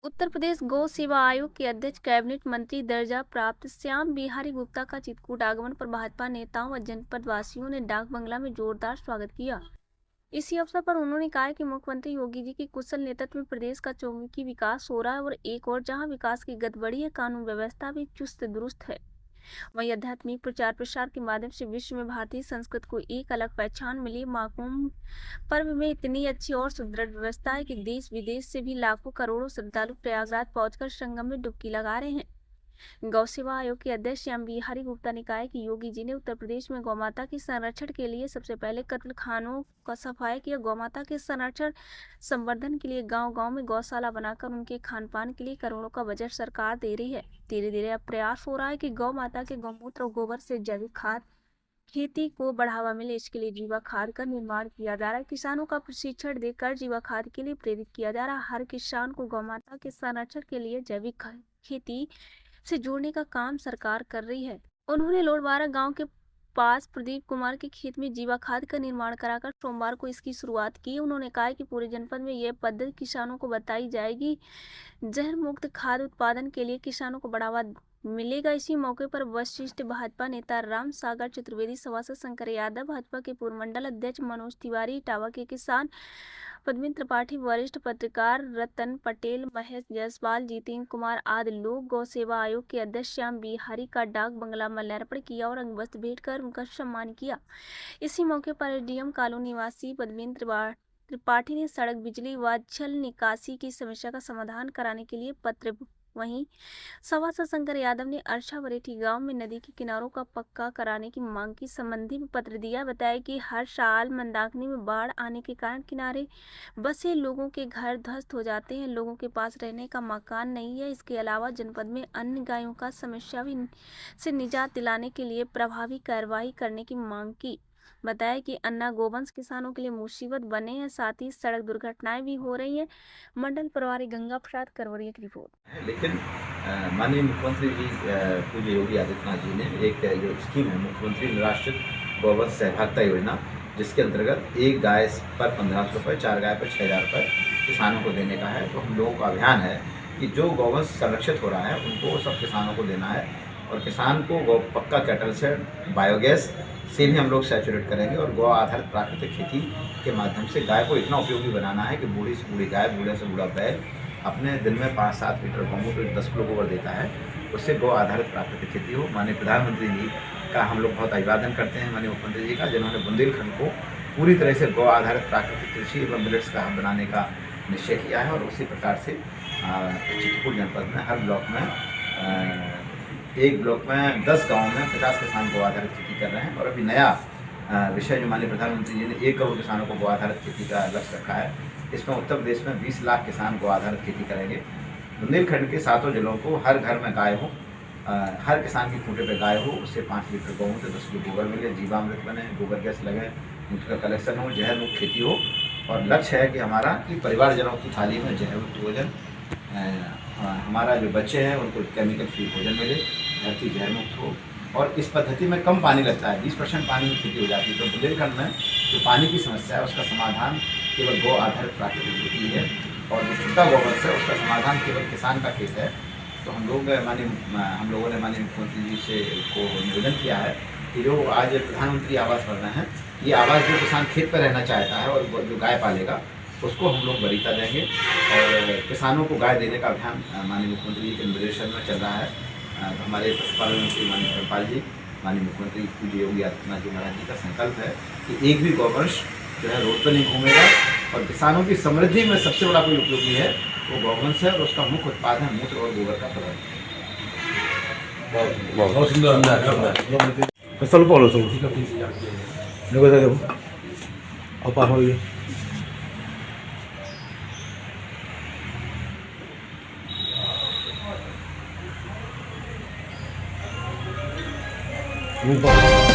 उत्तर प्रदेश गौ सेवा आयोग के अध्यक्ष कैबिनेट मंत्री दर्जा प्राप्त श्याम बिहारी गुप्ता का चित्रकूट आगमन पर भाजपा नेताओं व जनपद वासियों ने डाक बंगला में जोरदार स्वागत किया। इसी अवसर पर उन्होंने कहा कि मुख्यमंत्री योगी जी के कुशल नेतृत्व में प्रदेश का चौमुखी विकास हो रहा है और एक और जहां विकास की गति बढ़ी है, कानून व्यवस्था भी चुस्त दुरुस्त है। वहीं आध्यात्मिक प्रचार प्रसार के माध्यम से विश्व में भारतीय संस्कृति को एक अलग पहचान मिली। महाकुंभ पर्व में इतनी अच्छी और सुदृढ़ व्यवस्था है कि देश विदेश से भी लाखों करोड़ों श्रद्धालु प्रयागराज पहुंचकर संगम में डुबकी लगा रहे हैं। गौ सेवा आयोग के अध्यक्ष श्याम बिहारी गुप्ता ने कहा कि योगी जी ने उत्तर प्रदेश में गौमाता के संरक्षण के लिए सबसे पहले कत्ल खानों का सफाई किया। गौमाता के संरक्षण संवर्धन के लिए गांव-गांव में गौशाला बनाकर उनके खान पान के लिए करोड़ों का बजट सरकार दे रही है। धीरे धीरे अब प्रयास हो रहा है कि गौ माता के गौमूत्र और गोबर से जैविक खाद खेती को बढ़ावा मिले। इसके लिए जीवा खाद का निर्माण किया जा रहा है। किसानों का प्रशिक्षण देकर जीवा खाद के लिए प्रेरित किया जा रहा है। हर किसान को गौमाता के संरक्षण के लिए जैविक खेती से जोड़ने का काम सरकार कर रही है। उन्होंने लोड़वारा गांव के पास प्रदीप कुमार के खेत में जीवा खाद का निर्माण कराकर सोमवार को इसकी शुरुआत की। उन्होंने कहा कि पूरे जनपद में यह पद्धति किसानों को बताई जाएगी। जहर मुक्त खाद उत्पादन के लिए किसानों को बढ़ावा मिलेगा। इसी मौके पर वरिष्ठ भाजपा नेता राम सागर चतुर्वेदी, सभासद शंकर यादव, भाजपा के पूर्व मंडल अध्यक्ष मनोज तिवारी, इटावा के किसान पद्मिनी त्रिपाठी, वरिष्ठ पत्रकार रतन पटेल, महेश जायसवाल, जितेंद्र कुमार आदि लोग गौ सेवा आयोग के अध्यक्ष श्याम बिहारी का डाक बंगला माल्यार्पण किया और अंगवस्त्र भेंट कर उनका सम्मान किया। इसी मौके पर एसडीएम कॉलोनी निवासी पद्मिनी त्रिपाठी ने सड़क, बिजली व जल निकासी की समस्या का समाधान कराने के लिए पत्र। वहीं सभासद शंकर यादव ने अर्शा वरेठी गांव में नदी के किनारों का पक्का कराने की मांग की संबंधी में पत्र दिया। बताया कि हर साल मंदाकिनी में बाढ़ आने के कारण किनारे बसे लोगों के घर ध्वस्त हो जाते हैं। लोगों के पास रहने का मकान नहीं है। इसके अलावा जनपद में अन्य गायों का समस्या भी से निजात दिलाने के लिए प्रभावी कार्रवाई करने की मांग की। बताया कि अन्ना गोवंश किसानों के लिए मुसीबत बने हैं, साथ ही सड़क दुर्घटनाएं भी हो रही हैं। मंडल प्रभारी गंगा प्रसाद करवरिया की रिपोर्ट। लेकिन माननीय मुख्यमंत्री जी पूज्य योगी आदित्यनाथ जी ने एक जो स्कीम है मुख्यमंत्री निराश्रित गौवंश सहभागिता योजना, जिसके अंतर्गत एक गाय पर 1500 रुपये, 4 गाय पर 6000 रुपये किसानों को देने का है। तो हम लोगों का अभियान है कि जो गौवंश संरक्षित हो रहा है उनको सब किसानों को देना है और किसान को गौ पक्का कैटल से बायोगैस से भी हम लोग सैचुरेट करेंगे और गौ आधारित प्राकृतिक खेती के माध्यम से गाय को इतना उपयोगी बनाना है कि बूढ़ी से बूढ़ी गाय, बूढ़े से बूढ़ा बैल अपने दिन में 5-7 लीटर गौमूत्र 10 किलो गोबर देता है। उससे गौ आधारित प्राकृतिक खेती हो। माननीय प्रधानमंत्री जी का हम लोग बहुत अभिवादन करते हैं, माननीय मुख्यमंत्री जी का, जिन्होंने बुंदेलखंड को पूरी तरह से गौ आधारित प्राकृतिक कृषि एवं मिलेट्स का हब बनाने का निश्चय किया है। और उसी प्रकार से चित्रकूट जनपद में हर ब्लॉक में एक ब्लॉक में 10 गाँव में 50 किसान गौ आधारित खेती कर रहे हैं। और अभी नया विषय जो माननीय प्रधानमंत्री जी ने 1 करोड़ किसानों को गौ आधारित खेती का लक्ष्य रखा है, इसमें उत्तर प्रदेश में 20 लाख किसान गौ आधारित खेती करेंगे। बुंदेलखंड के 7 जिलों को हर घर में गाय हो, हर किसान की खूंटे पे गाय हो, उससे 5 लीटर गौमूत्र, 10 किलो गोबर मिले, जीवामृत बने, गोबर गैस लगे, मूत्र का कलेक्शन हो, जहर मुक्त खेती हो। और लक्ष्य है कि हमारा कि परिवारजनों की थाली में जहर मुक्त भोजन, हमारा जो बच्चे हैं उनको केमिकल फ्री भोजन मिले, धरती जहर मुक्त हो। और इस पद्धति में कम पानी लगता है, 20% पानी में खेती हो जाती है। तो बुंदेलखंड में जो पानी की समस्या है उसका समाधान केवल गौ आधारित प्राकृतिक खेती है और जो छोटा गोवंश है उसका समाधान केवल किसान का खेत है। तो हम लोगों ने माननीय मुख्यमंत्री जी से को निवेदन किया है कि जो आज प्रधानमंत्री आवास बन रहे हैं, ये आवास जो किसान खेत पर रहना चाहता है और जो गाय पालेगा उसको हम लोग वरीयता देंगे। और किसानों को गाय देने का अभियान माननीय मुख्यमंत्री जी के निर्देशन में चल रहा है। हमारे पशुपालन मंत्री माननीय धर्मपाल जी, माननीय मुख्यमंत्री पूज्य योगी आदित्यनाथ जी महाराज जी का संकल्प है कि एक भी गौवंश जो है रोड पर नहीं घूमेगा। और किसानों की समृद्धि में सबसे बड़ा कोई उपयोगी है वो गौवंश है और उसका मुख्य उत्पाद है मूत्र और गोबर का पदार्थ। बहुत सुंदर ಸ್ವಲ್ಪ ಅವಳು ಸ್ವಲ್ಪ ನೀವು ಗೊತ್ತಾಯ್ತು ಅಪ್ಪ ಹೋಗಿ Muito bom.